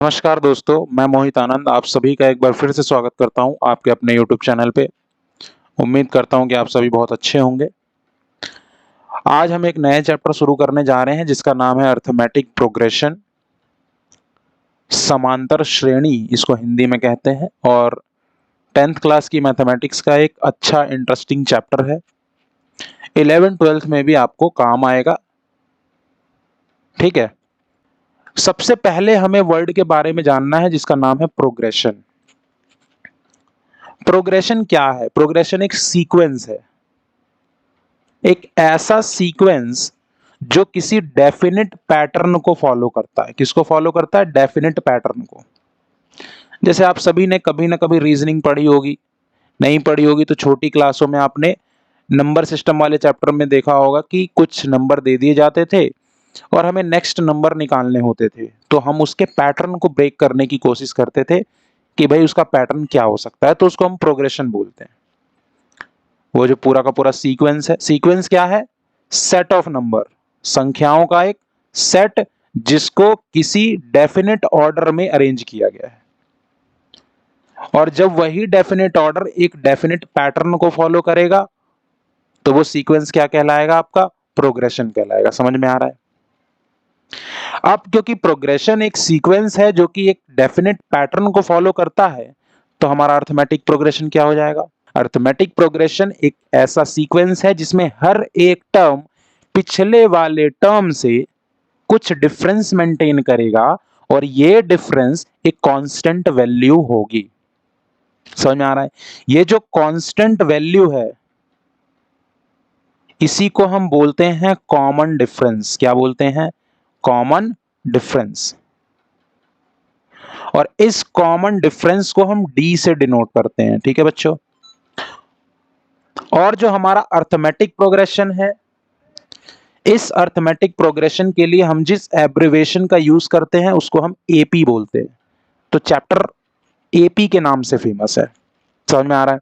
नमस्कार दोस्तों, मैं मोहित आनंद आप सभी का एक बार फिर से स्वागत करता हूं आपके अपने YouTube चैनल पे। उम्मीद करता हूं कि आप सभी बहुत अच्छे होंगे। आज हम एक नए चैप्टर शुरू करने जा रहे हैं जिसका नाम है अरिथमेटिक प्रोग्रेशन, समांतर श्रेणी इसको हिंदी में कहते हैं, और 10th क्लास की मैथमेटिक्स का एक अच्छा इंटरेस्टिंग चैप्टर है। 11th-12th में भी आपको काम आएगा। ठीक है, सबसे पहले हमें वर्ड के बारे में जानना है जिसका नाम है प्रोग्रेशन। प्रोग्रेशन क्या है? प्रोग्रेशन एक सीक्वेंस है, एक ऐसा सीक्वेंस जो किसी डेफिनेट पैटर्न को फॉलो करता है। किसको फॉलो करता है? डेफिनेट पैटर्न को। जैसे आप सभी ने कभी ना कभी रीजनिंग पढ़ी होगी, नहीं पढ़ी होगी तो छोटी क्लासों में आपने नंबर सिस्टम वाले चैप्टर में देखा होगा कि कुछ नंबर दे दिए जाते थे और हमें नेक्स्ट नंबर निकालने होते थे, तो हम उसके पैटर्न को ब्रेक करने की कोशिश करते थे कि भाई उसका पैटर्न क्या हो सकता है, तो उसको हम प्रोग्रेशन बोलते हैं। वो जो पूरा का पूरा सीक्वेंस है, सीक्वेंस क्या है? सेट ऑफ नंबर, संख्याओं का एक सेट जिसको किसी डेफिनेट ऑर्डर में अरेंज किया गया है। और जब वही डेफिनेट ऑर्डर एक डेफिनेट पैटर्न को फॉलो करेगा तो वो सीक्वेंस क्या कहलाएगा? आपका प्रोग्रेशन कहलाएगा। समझ में आ रहा है? अब क्योंकि प्रोग्रेशन एक सीक्वेंस है जो कि एक डेफिनेट पैटर्न को फॉलो करता है, तो हमारा अरिथमेटिक प्रोग्रेशन क्या हो जाएगा? अरिथमेटिक प्रोग्रेशन एक ऐसा सीक्वेंस है जिसमें हर एक टर्म पिछले वाले टर्म से कुछ डिफरेंस मेंटेन करेगा और ये डिफरेंस एक कांस्टेंट वैल्यू होगी। समझ में आ रहा है? ये जो कांस्टेंट वैल्यू है इसी को हम बोलते हैं कॉमन डिफरेंस। क्या बोलते हैं? Common difference. और इस कॉमन डिफरेंस को हम डी से डिनोट करते हैं। ठीक है बच्चों? और जो हमारा अरिथमेटिक प्रोग्रेशन है, इस अरिथमेटिक प्रोग्रेशन के लिए हम जिस एब्रिविएशन का यूज करते हैं उसको हम एपी बोलते हैं। तो चैप्टर एपी के नाम से फेमस है। समझ में आ रहा है?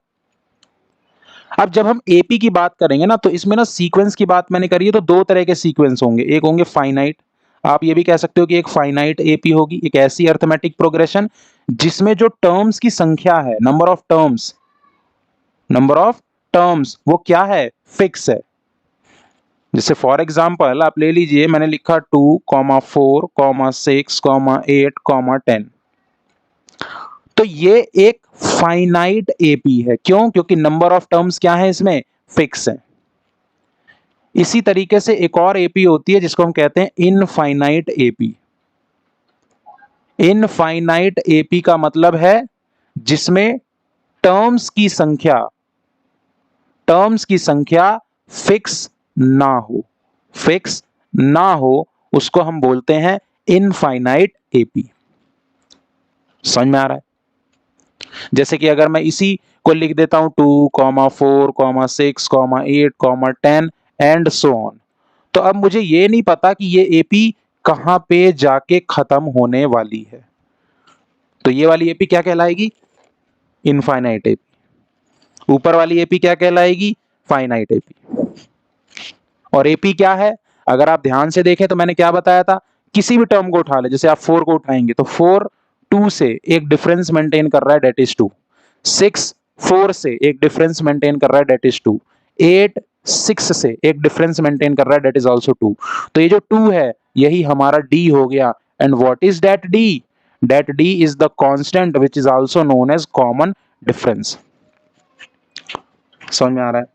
अब जब हम एपी की बात करेंगे ना, तो इसमें ना सीक्वेंस की बात मैंने करी है, तो दो तरह के सीक्वेंस होंगे। एक होंगे फाइनाइट, आप ये भी कह सकते हो कि एक फाइनाइट एपी होगी, एक ऐसी अरिथमेटिक प्रोग्रेशन जिसमें जो टर्म्स की संख्या है, नंबर ऑफ टर्म्स वो क्या है? फिक्स है। जैसे फॉर एग्जाम्पल आप ले लीजिए, मैंने लिखा 2, 4, 6, 8, 10। तो ये एक फाइनाइट एपी है। क्यों? क्योंकि नंबर ऑफ टर्म्स क्या है इसमें? फिक्स है। इसी तरीके से एक और एपी होती है जिसको हम कहते हैं इनफाइनाइट एपी। इनफाइनाइट एपी का मतलब है जिसमें टर्म्स की संख्या फिक्स ना हो, उसको हम बोलते हैं इनफाइनाइट एपी। समझ में आ रहा है? जैसे कि अगर मैं इसी को लिख देता हूं 2, 4, 6, 8, 10 सो ऑन, तो अब मुझे ये नहीं पता कि ये एपी कहां पे जाके खत्म होने वाली है। तो ये वाली एपी क्या कहलाएगी? Infinite AP. ऊपर वाली एपी क्या कहलाएगी? Finite AP. और एपी क्या है? अगर आप ध्यान से देखें तो मैंने क्या बताया था, किसी भी टर्म को उठा ले, जैसे आप 4 को उठाएंगे तो 4 2 से एक डिफरेंस मेंटेन कर रहा है, डेट इज 2। 6 4 से एक डिफरेंस मेंटेन कर रहा है, डेट इज 2। 8 6 से एक डिफरेंस मेंटेन कर रहा है, डेट इज आल्सो 2। तो ये जो 2 है यही हमारा डी हो गया। And what is that D? That D is the constant which is also known as common difference. समझ में आ रहा है?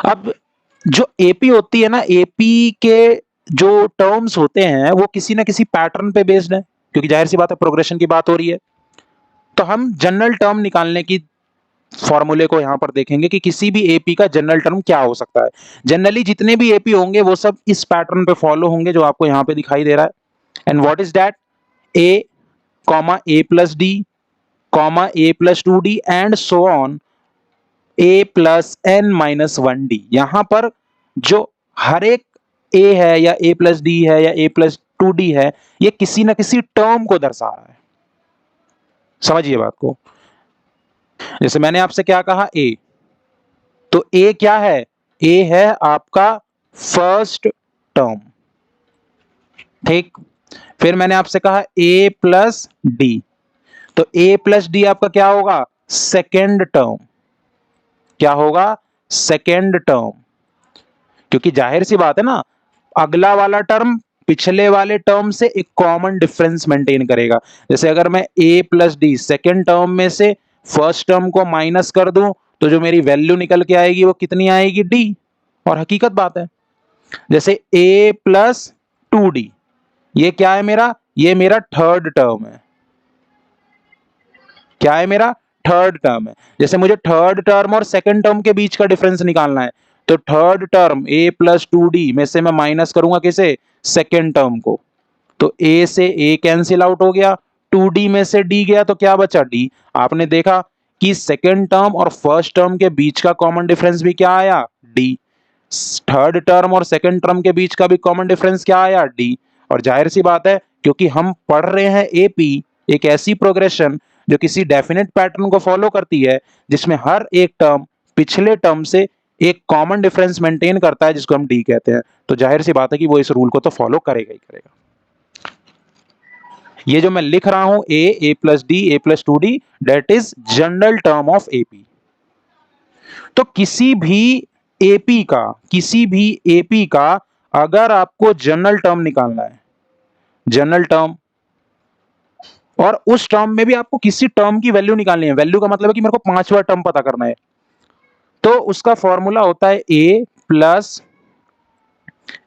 अब जो एपी होती है ना, एपी के जो टर्म्स होते हैं वो किसी ना किसी पैटर्न पे बेस्ड है, क्योंकि जाहिर सी बात है प्रोग्रेशन की बात हो रही है। तो हम जनरल टर्म निकालने की फॉर्मूले को यहां पर देखेंगे कि किसी भी एपी का जनरल टर्म क्या हो सकता है। जनरली जितने भी एपी होंगे वो सब इस पैटर्न पे फॉलो होंगे जो आपको यहां पे दिखाई दे रहा है। And what is that? A comma A plus D comma A plus 2d and so on A plus N minus 1d। यहां पर जो हर एक ए है या ए प्लस डी है या ए प्लस 2d है, ये किसी ना किसी टर्म को दर्शा रहा है। समझिए बात को। जैसे मैंने आपसे क्या कहा? ए, तो ए क्या है? ए है आपका फर्स्ट टर्म। ठीक, फिर मैंने आपसे कहा a प्लस डी, तो a प्लस डी आपका क्या होगा? Second term. क्या होगा? Second term. क्योंकि जाहिर सी बात है ना, अगला वाला टर्म पिछले वाले टर्म से एक कॉमन डिफरेंस मेंटेन करेगा। जैसे अगर मैं a plus D second term में से फर्स्ट टर्म को माइनस कर दूं, तो जो मेरी वैल्यू निकल के आएगी वो कितनी आएगी? d। और हकीकत बात है, जैसे a प्लस टू डी, ये क्या है मेरा? ये मेरा थर्ड टर्म है। क्या है मेरा? थर्ड टर्म है। जैसे मुझे थर्ड टर्म और सेकंड टर्म के बीच का डिफरेंस निकालना है, तो third term a plus two D में से मैं माइनस करूंगा किसे? सेकंड टर्म को। तो a से a कैंसिल आउट हो गया, 2d में से d गया, तो क्या बचा? d। आपने देखा कि सेकंड टर्म और फर्स्ट टर्म के बीच का कॉमन डिफरेंस भी क्या आया? d। थर्ड टर्म और सेकंड टर्म के बीच का भी कॉमन डिफरेंस क्या आया? d। और जाहिर सी बात है, क्योंकि हम पढ़ रहे हैं एपी, एक ऐसी प्रोग्रेशन जो किसी डेफिनेट पैटर्न को फॉलो करती है, जिसमें हर एक टर्म पिछले टर्म से एक कॉमन डिफरेंस मेंटेन करता है, जिसको हम डी कहते हैं। तो जाहिर सी बात है कि वो इस रूल को तो फॉलो करेगा ही करेगा। ये जो मैं लिख रहा हूं a plus D, a plus two D, that is general term of AP. तो किसी भी एपी का अगर आपको जनरल टर्म निकालना है, जनरल टर्म, और उस टर्म में भी आपको किसी टर्म की वैल्यू निकालनी है, वैल्यू का मतलब है कि मेरे को पांचवा टर्म पता करना है, तो उसका फॉर्मूला होता है a plus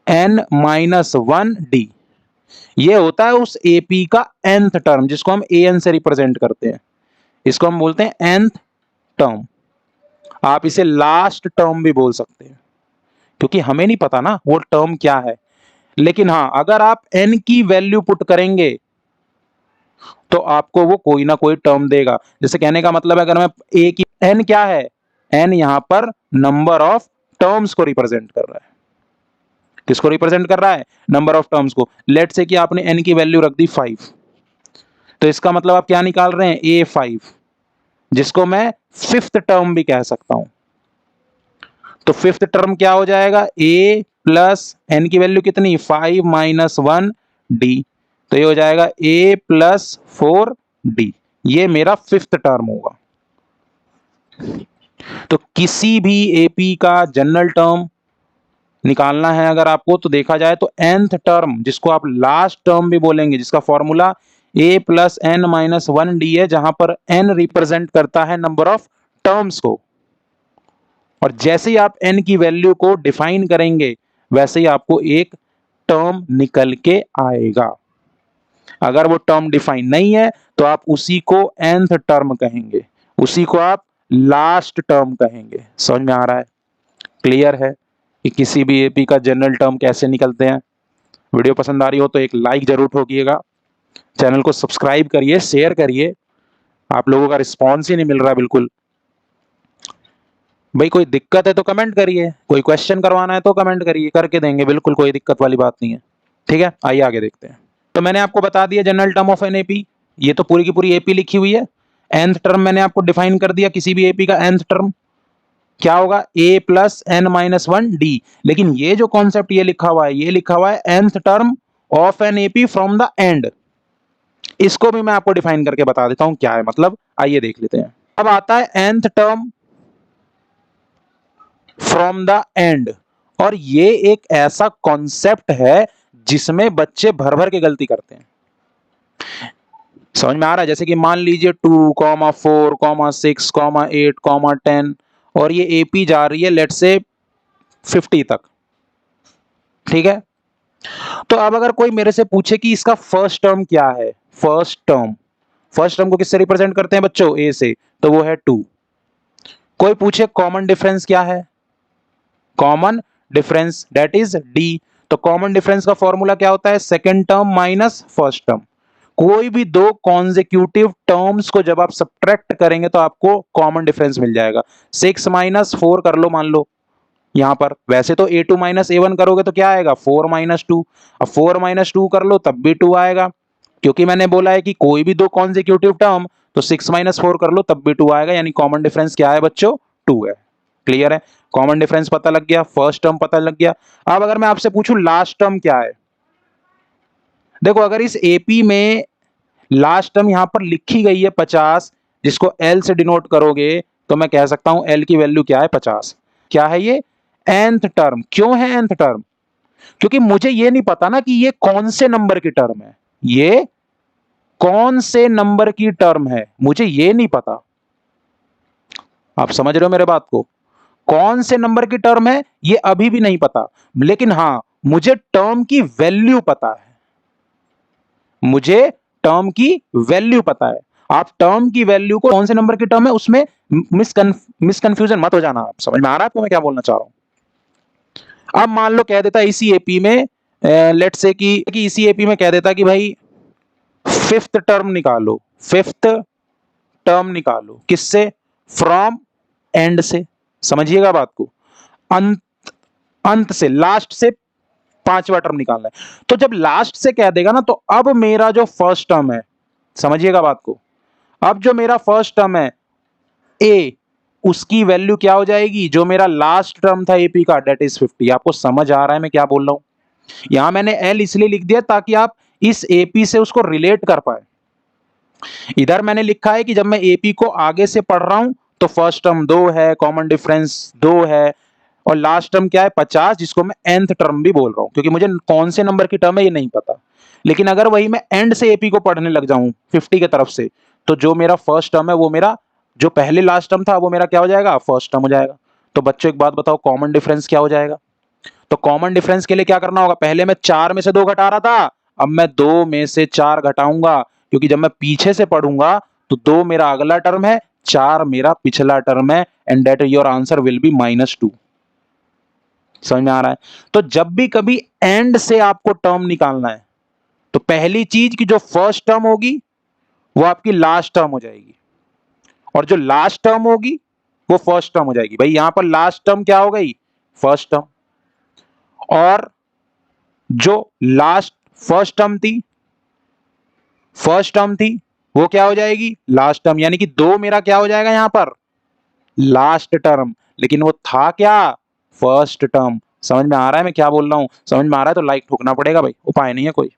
n minus one D. ये होता है उस एपी का nth टर्म, जिसको हम an से रिप्रेजेंट करते हैं। इसको हम बोलते हैं nth टर्म। आप इसे लास्ट टर्म भी बोल सकते हैं, क्योंकि हमें नहीं पता ना वो टर्म क्या है। लेकिन हाँ, अगर आप n की वैल्यू पुट करेंगे तो आपको वो कोई ना कोई टर्म देगा। जैसे कहने का मतलब है, अगर मैं a की, n क्या है? n यहां पर नंबर ऑफ टर्म्स को रिप्रेजेंट कर रहा है। किसको रिप्रेजेंट कर रहा है? नंबर ऑफ टर्म्स को। लेट से कि आपने n की वैल्यू रख दी 5, तो इसका मतलब आप क्या निकाल रहे हैं? a5, जिसको मैं फिफ्थ टर्म भी कह सकता हूं। तो फिफ्थ टर्म क्या हो जाएगा? a प्लस n की वैल्यू कितनी? 5 माइनस वन डी। तो ये हो जाएगा a प्लस 4d। ये मेरा फिफ्थ टर्म होगा। तो किसी भी एपी का जनरल टर्म निकालना है अगर आपको, तो देखा जाए तो nth टर्म, जिसको आप लास्ट टर्म भी बोलेंगे, जिसका formula a plus N minus one D है, जहां पर n रिप्रेजेंट करता है नंबर ऑफ टर्म्स को। और जैसे ही आप n की वैल्यू को डिफाइन करेंगे, वैसे ही आपको एक टर्म निकल के आएगा। अगर वो टर्म डिफाइन नहीं है, तो आप उसी को nth टर्म कहेंगे, उसी को आप लास्ट टर्म कहेंगे। समझ में आ रहा है? क्लियर है कि किसी भी एपी का जनरल टर्म कैसे निकलते हैं? वीडियो पसंद आ रही हो तो एक लाइक जरूर ठोकिएगा, चैनल को सब्सक्राइब करिए, शेयर करिए। आप लोगों का रिस्पॉन्स ही नहीं मिल रहा बिल्कुल। भाई कोई दिक्कत है तो कमेंट करिए, कोई क्वेश्चन करवाना है तो कमेंट करिए, करके देंगे, बिल्कुल कोई दिक्कत वाली बात नहीं है। ठीक है, आइए आगे देखते हैं। तो मैंने आपको बता दिया general term of an AP, ये तो पूरी की पूरी एपी लिखी हुई है। nth टर्म मैंने आपको डिफाइन कर दिया, किसी भी एपी का nth टर्म क्या होगा? a plus N minus one D. लेकिन ये जो कॉन्सेप्ट ये लिखा हुआ है, ये लिखा हुआ है nth term of an AP from the end. इसको भी मैं आपको डिफाइन करके बता देता हूं क्या है मतलब। आइए देख लेते हैं। अब आता है nth term from the end, और ये एक ऐसा कॉन्सेप्ट है जिसमें बच्चे भर भर के गलती करते हैं। समझ में आ रहा है? जैसे कि मान लीजिए 2, 4, 6, 8, 10, और ये एपी जा रही है लेट से 50 तक। ठीक है, तो अब अगर कोई मेरे से पूछे कि इसका फर्स्ट टर्म क्या है, फर्स्ट टर्म को किससे रिप्रेजेंट करते हैं बच्चों? ए से, तो वो है 2। कोई पूछे कॉमन डिफरेंस क्या है, common difference that is D. तो कॉमन डिफरेंस का फॉर्मूला क्या होता है? Second term minus first term. कोई भी दो कॉन्जिक्यूटिव टर्म्स को जब आप सब्ट्रैक्ट करेंगे तो आपको कॉमन डिफरेंस मिल जाएगा। 6 माइनस 4 कर लो, मान लो यहां पर, वैसे तो a2 माइनस a1 करोगे तो क्या आएगा? 4 माइनस 2। अब 4 माइनस 2 कर लो तब भी 2 आएगा, क्योंकि मैंने बोला है कि कोई भी दो कॉन्जिक्यूटिव टर्म, तो 6 माइनस 4 कर लो तब भी 2 आएगा, यानी कॉमन डिफरेंस क्या है बच्चों? 2 है। क्लियर है? कॉमन डिफरेंस पता लग गया, फर्स्ट टर्म पता लग गया। अब अगर मैं आपसे पूछूं लास्ट टर्म क्या है, देखो अगर इस एपी में लास्ट टर्म यहां पर लिखी गई है 50, जिसको एल से डिनोट करोगे तो मैं कह सकता हूं एल की वैल्यू क्या है 50। क्या है ये? nth term. क्यों है nth टर्म? क्योंकि मुझे ये नहीं पता ना कि ये कौन से नंबर की टर्म है, ये कौन से नंबर की टर्म है, मुझे ये नहीं पता। आप समझ रहे हो मेरे बात को? कौन से नंबर की टर्म है ये अभी भी नहीं पता, लेकिन हां मुझे टर्म की वैल्यू पता है, मुझे टर्म की वैल्यू पता है। आप टर्म की वैल्यू को कौन से नंबर की टर्म है उसमें मिसकंफ्यूजन मत हो जाना। आप समझ में आ रहा है आपको मैं क्या बोलना चाह रहा हूं? अब मान लो कह देता इसी एपी में, लेट्स से कि इसी एपी में कह देता कि भाई फिफ्थ टर्म निकालो, फिफ्थ टर्म निकालो किससे? फ्रॉम एंड से। समझिएगा बात को, अंत, अंत से, लास्ट से पांचवा टर्म निकालना है। तो जब लास्ट से कह देगा ना, तो अब मेरा जो फर्स्ट टर्म है, समझिएगा बात को, अब जो मेरा फर्स्ट टर्म है ए, उसकी वैल्यू क्या हो जाएगी? जो मेरा लास्ट टर्म था एपी का, डेट इज 50। आपको समझ आ रहा है मैं क्या बोल रहा हूं? यहां मैंने एल इसलिए लिख दिया ताकि आप इस एपी से उसको रिलेट कर पाए। इधर मैंने लिखा है कि जब मैं एपी को आगे से पढ़ रहा हूं तो फर्स्ट टर्म 2 है, कॉमन डिफरेंस 2 है, और लास्ट टर्म क्या है 50, जिसको मैं nth टर्म भी बोल रहा हूं, क्योंकि मुझे कौन से नंबर की टर्म है ये नहीं पता। लेकिन अगर वही मैं एंड से एपी को पढ़ने लग जाऊं 50 की तरफ से, तो जो मेरा फर्स्ट टर्म है वो मेरा जो पहले लास्ट टर्म था वो मेरा क्या हो जाएगा? फर्स्ट टर्म हो जाएगा। तो बच्चों एक बात बताओ, कॉमन डिफरेंस क्या हो जाएगा? तो कॉमन डिफरेंस के लिए क्या करना होगा? पहले मैं 4 में से 2 घटा रहा था, अब मैं 2 में से 4 घटाऊंगा, क्योंकि जब मैं पीछे से पढ़ूंगा तो 2 मेरा अगला टर्म है, 4 मेरा पिछला टर्म है, and that your answer will be -2। समझ में आ रहा है? तो जब भी कभी एंड से आपको टर्म निकालना है तो पहली चीज की जो फर्स्ट टर्म होगी वो आपकी लास्ट टर्म हो जाएगी, और जो लास्ट टर्म होगी वो फर्स्ट टर्म हो जाएगी। भाई यहां पर लास्ट टर्म क्या हो गई? First term. और जो लास्ट फर्स्ट टर्म थी, फर्स्ट टर्म थी, वो क्या हो जाएगी? Last term. यानी कि 2 मेरा क्या हो जाएगा यहां पर? Last term. लेकिन वो था क्या? First term. समझ में आ रहा है मैं क्या बोल रहा हूं? समझ में आ रहा है तो लाइक ठोकना पड़ेगा भाई, उपाय नहीं है कोई।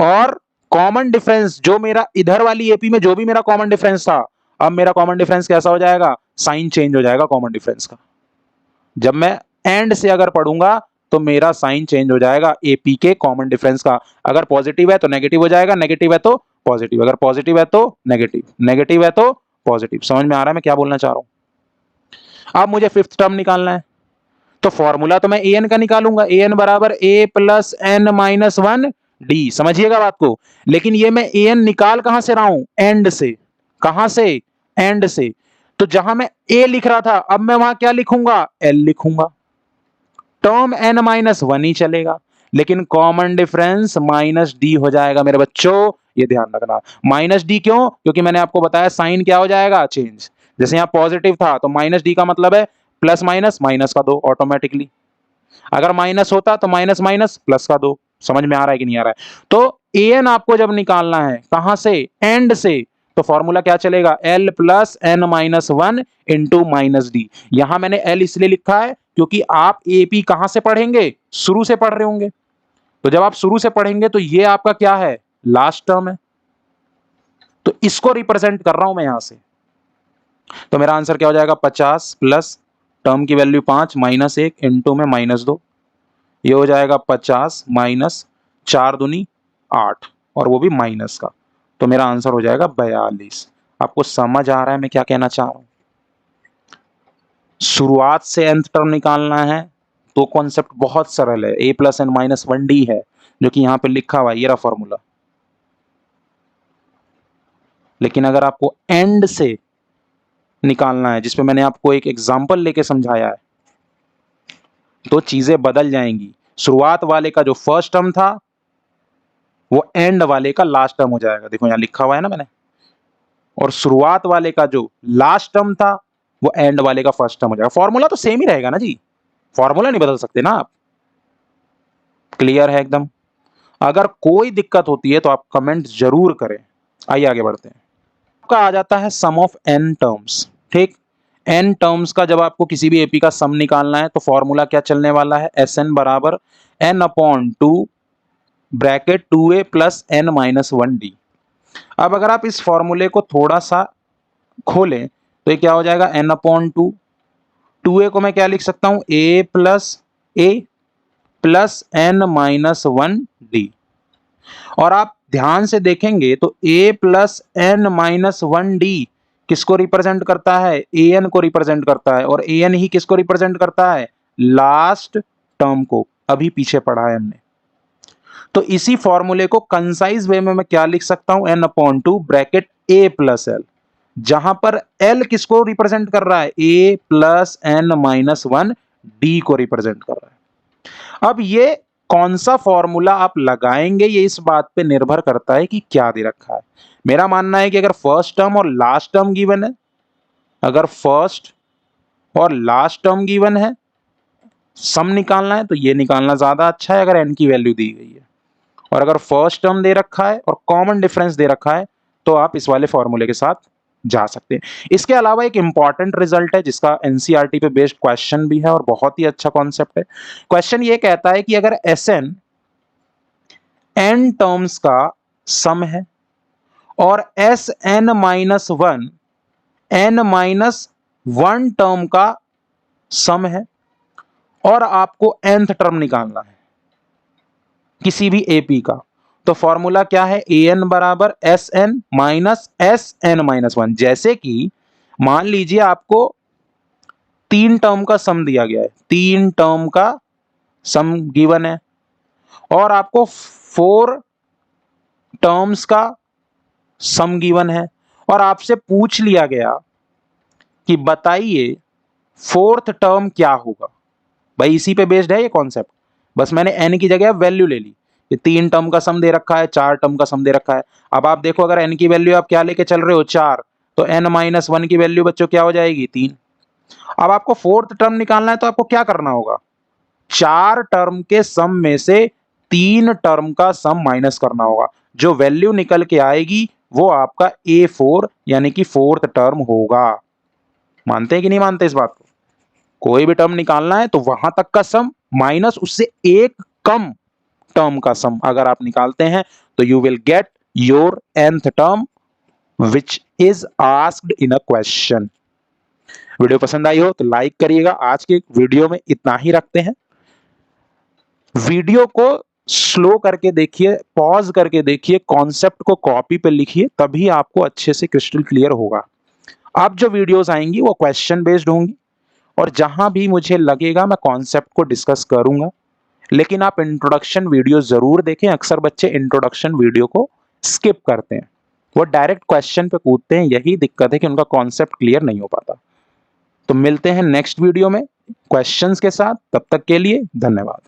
और कॉमन डिफरेंस जो मेरा इधर वाली एपी में जो भी मेरा कॉमन डिफरेंस था, अब मेरा कॉमन डिफरेंस कैसा हो जाएगा? साइन चेंज हो जाएगा कॉमन डिफरेंस का। जब मैं एंड से अगर पढ़ूंगा तो मेरा साइन चेंज हो जाएगा एपी के कॉमन डिफरेंस का। अगर पॉजिटिव है तो नेगेटिव हो जाएगा, नेगेटिव है तो पॉजिटिव, अगर पॉजिटिव है तो नेगेटिव, नेगेटिव है तो पॉजिटिव। समझ में आ रहा है मैं क्या बोलना चाह रहा हूं? अब मुझे फिफ्थ टर्म निकालना है, तो फॉर्मूला तो मैं ए एन का निकालूंगा, ए एन बराबर ए प्लस एन माइनस 1 डी। समझिएगा बात को। लेकिन ये मैं ए एन निकाल कहां से रहा हूं? एंड से। कहां से? एंड से। तो जहां मैं ए लिख रहा था अब मैं वहां क्या लिखूंगा? एल लिखूंगा। टर्म एन माइनस 1 ही चलेगा, लेकिन कॉमन डिफरेंस माइनस डी हो जाएगा मेरे बच्चों, ये ध्यान रखना। माइनस डी क्यों? क्योंकि मैंने आपको बताया साइन क्या हो जाएगा? चेंज। जैसे यहां पॉजिटिव था तो माइनस डी का मतलब है प्लस माइनस माइनस का दो ऑटोमेटिकली, अगर माइनस होता तो माइनस माइनस प्लस का दो। समझ में आ रहा है कि नहीं आ रहा है? तो ए एन आपको जब निकालना है कहां से? एंड से। तो फॉर्मूला क्या चलेगा? L plus N minus 1 into minus D. यहां मैंने एल इसलिए लिखा है क्योंकि आप एपी कहां से पढ़ेंगे? शुरू से पढ़ रहे होंगे। तो जब आप शुरू से पढ़ेंगे तो ये आपका क्या है? लास्ट टर्म है। तो इसको रिप्रेजेंट कर रहा हूं मैं यहां से। तो मेरा आंसर क्या हो जाएगा? 50 प्लस टर्म की वैल्यू 5 माइनस 1 इंटू में -2, ये हो जाएगा 50 माइनस 4 दूनी 8, और वो भी माइनस का। तो मेरा आंसर हो जाएगा 42। आपको समझ आ रहा है मैं क्या कहना चाह रहा हूं? शुरुआत से nth टर्म निकालना है तो कॉन्सेप्ट बहुत सरल है, a plus N minus 1d है, जो कि यहां पे लिखा हुआ है, ये रहा फॉर्मूला। लेकिन अगर आपको एंड से निकालना है, जिसपे मैंने आपको एक एग्जांपल लेके समझाया है, तो चीजें बदल जाएंगी। शुरुआत वाले का जो फर्स्ट टर्म था वो एंड वाले का लास्ट टर्म हो जाएगा। देखो यहां लिखा हुआ है ना मैंने। और शुरुआत वाले का जो लास्ट टर्म था वो एंड वाले का फर्स्ट टर्म हो जाएगा। फॉर्मूला तो सेम ही रहेगा ना जी, फॉर्मूला नहीं बदल सकते ना आप। क्लियर है एकदम? अगर कोई दिक्कत होती है तो आप कमेंट जरूर करें। आइए आगे बढ़ते हैं। आपका आ जाता है सम ऑफ एन टर्म्स। ठीक, एन टर्म्स का जब आपको किसी भी एपी का सम निकालना है तो फॉर्मूला क्या चलने वाला है? एस एन बराबर N upon 2 bracket 2a plus n minus 1d। अब अगर आप इस फॉर्मूले को थोड़ा सा खोलें तो ये क्या हो जाएगा, n अपॉन 2। 2a को मैं क्या लिख सकता हूं, a plus n minus 1d। और आप ध्यान से देखेंगे तो a plus n minus 1d किसको रिप्रेजेंट करता है, an को रिप्रेजेंट करता है। और an ही किसको रिप्रेजेंट करता है, लास्ट टर्म को, अभी पीछे पढ़ा है हमने। तो इसी फॉर्मूले को कंसाइज वे में मैं क्या लिख सकता हूं, n upon 2 bracket a plus l, जहां पर l किसको रिप्रेजेंट कर रहा है, a plus n minus 1 d को रिप्रेजेंट कर रहा है। अब ये कौन सा फॉर्मूला आप लगाएंगे ये इस बात पे निर्भर करता है कि क्या दे रखा है। मेरा मानना है कि अगर फर्स्ट टर्म और लास्ट टर्म गिवन है, अगर फर्स्ट और लास्ट टर्म गिवन है, सम निकालना है तो ये निकालना ज्यादा अच्छा है अगर n की वैल्यू दी गई है। और अगर फर्स्ट टर्म दे रखा है और कॉमन डिफरेंस दे रखा है तो आप इस वाले फॉर्मूले के साथ जा सकते हैं। इसके अलावा एक इंपॉर्टेंट रिजल्ट है जिसका एनसीईआरटी पे बेस्ड क्वेश्चन भी है और बहुत ही अच्छा कॉन्सेप्ट है। क्वेश्चन ये कहता है कि अगर Sn n टर्म्स का सम है और Sn minus 1 n minus 1 term का सम है और आपको nth टर्म निकालना है किसी भी AP का, तो फॉर्मूला क्या है, an बराबर Sn माइनस Sn माइनस 1। जैसे कि मान लीजिए आपको 3 टर्म का सम दिया गया है, 3 टर्म का सम गिवन है और आपको 4 टर्म्स का सम गिवन है और आपसे पूछ लिया गया कि बताइए फोर्थ टर्म क्या होगा। भाई इसी पे बेस्ड है ये कॉन्सेप्ट, बस मैंने n की जगह वैल्यू ले ली। ये 3 टर्म का सम दे रखा है, 4 टर्म का सम दे रखा है। अब आप देखो अगर n की वैल्यू आप क्या लेके चल रहे हो, 4, तो n माइनस 1 की वैल्यू बच्चों क्या हो जाएगी, 3। अब आपको फोर्थ टर्म निकालना है तो आपको क्या करना होगा, 4 टर्म के सम में से 3 टर्म का सम माइनस करना होगा। जो वैल्यू निकल के आएगी वो आपका A4 यानी कि फोर्थ टर्म होगा। मानते हैं कि नहीं मानते इस बात को? कोई भी टर्म निकालना है तो वहां तक का सम माइनस उससे एक कम टर्म का सम अगर आप निकालते हैं तो you will get your nth term which is asked in a question. Video पसंद आई हो तो लाइक करिएगा। आज के वीडियो में इतना ही रखते हैं। वीडियो को स्लो करके देखिए, पॉज करके देखिए, कॉन्सेप्ट को कॉपी पे लिखिए, तभी आपको अच्छे से क्रिस्टल क्लियर होगा। अब जो वीडियोस आएंगी वो क्वेश्चन बेस्ड होंगी और जहां भी मुझे लगेगा मैं कॉन्सेप्ट को डिस्कस करूंगा, लेकिन आप इंट्रोडक्शन वीडियो जरूर देखें। अक्सर बच्चे इंट्रोडक्शन वीडियो को स्किप करते हैं, वो डायरेक्ट क्वेश्चन पे कूदते हैं, यही दिक्कत है कि उनका कॉन्सेप्ट क्लियर नहीं हो पाता। तो मिलते हैं नेक्स्ट वीडियो में क्वेश्चंस के साथ, तब तक के लिए धन्यवाद।